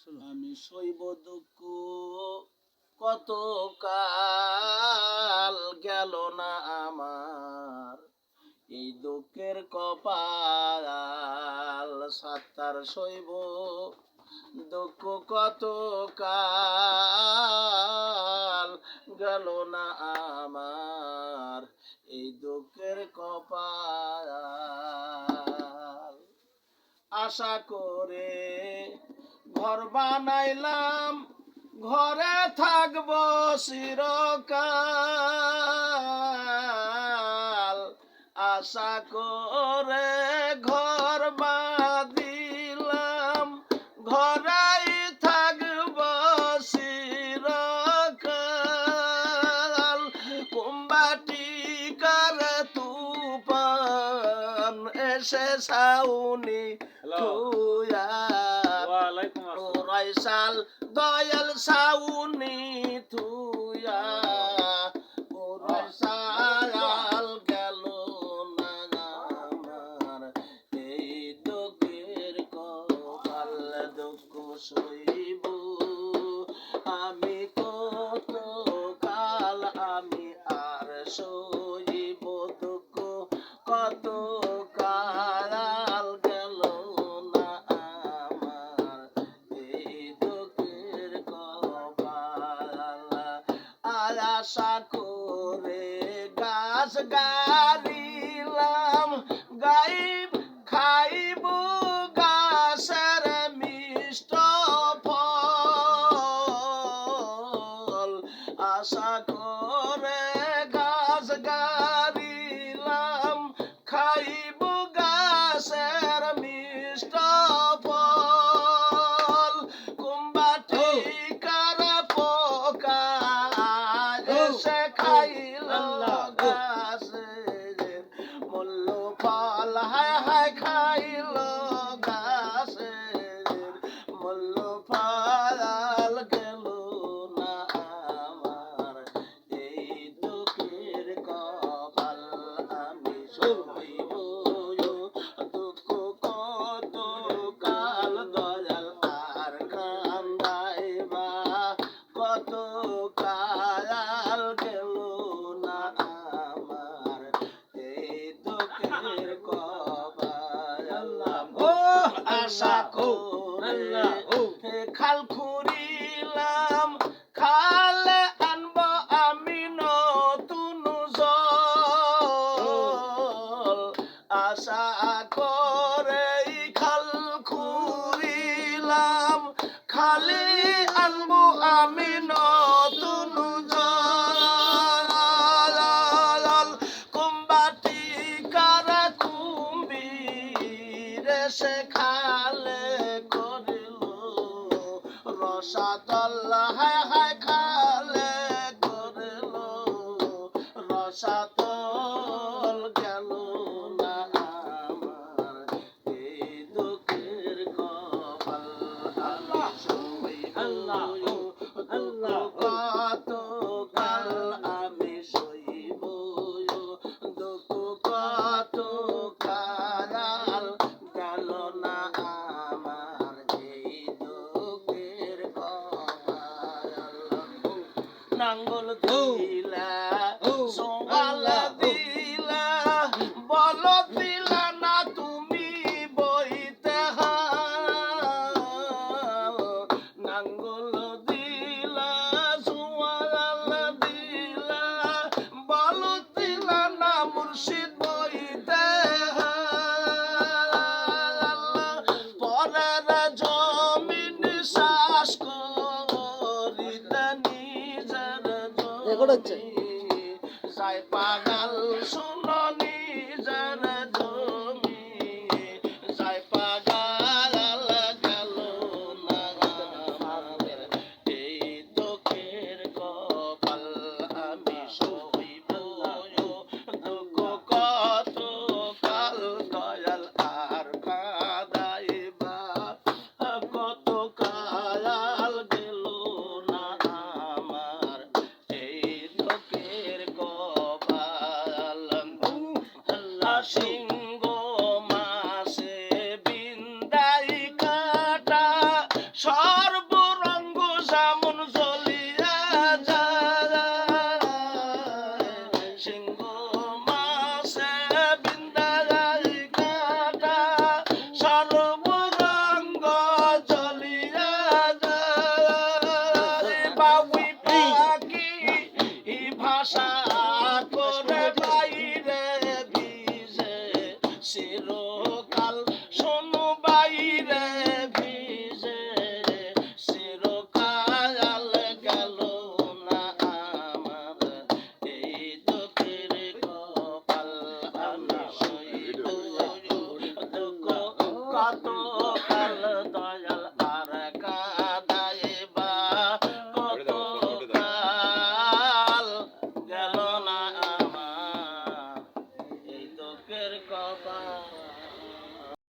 আমি সইব দুঃখ কত কাল গেল না আমার এই দুঃখের কপাল সাত্তার সইব দুঃখ কত কাল গেল না আমার এই দুঃখের কপাল আশা করে ঘর বানাইলাম ঘরে থাকব চিরকাল আশা করে ঘর বাঁধিলাম ঘরেই থাকব চিরকাল কুম্বাটি কার তুফান এসে ছাউনি তুয়া সাল দয়াল সাউনি থুয়া সাল গেল না আমার এই দুঃখের কপাল দুঃখ সইব আমি কত কাল আমি আর সইব দুঃখ কত কাল গেল না আমার এই দুঃখের কপাল আশা করে গাছ গাড়িলাম গাইব খাইব গাছের মিষ্ট ফল আশা করে গাছ গাড়িলাম খাইব গাছের মিষ্ট ফল কুম্বাটি কার পোকা এসে খাইল গাছের মূল্য ফল হায় হায় খাইল গাছের মূল্য ফল গেল না আমার এই দুঃখের কপাল আমি সইব দুঃখ কত কাল দয়াল আর কান্দাইবা কত কাল গেল না আমার এই দুঃখের কপাল ও আশা করে খাল খুঁড়িলাম খালে আনব আমি নতুন জল আশা করে খাল খুঁড়িলাম খালি আনব আমি নতুন জল কুম্বাটি কার কুম্ভীর সে খালে করিল রসাতল হায় হায় খালে করিল রসাতল গেল না আমার এই দুঃখের কপাল আল্লাহ কত কাল আমি সইব দুঃখ কত কাল গেল না আমার এই দুঃখের কপাল নাঙ্গল দিলা সোমাল দিলা বল দিলা না তুমি বইতে হাল নাঙ্গল দিলা সোমাল দিলা বল দিলা না মুর্শিদ বইতে পরের জমিন শ্বাস করিতে নিজের জমি যাই পাগাল শুনো নিজের জমি যাই পাগাল গেল না আমাদের এই দুঃখের কপাল আমি সইব দুঃখ কত কাল দয়াল আর কাঁদাইবা কত কাল গেল না আমার এই দুঃখের কপাল সিংহ মাসে বিন্দাই কাটা সর্ব কত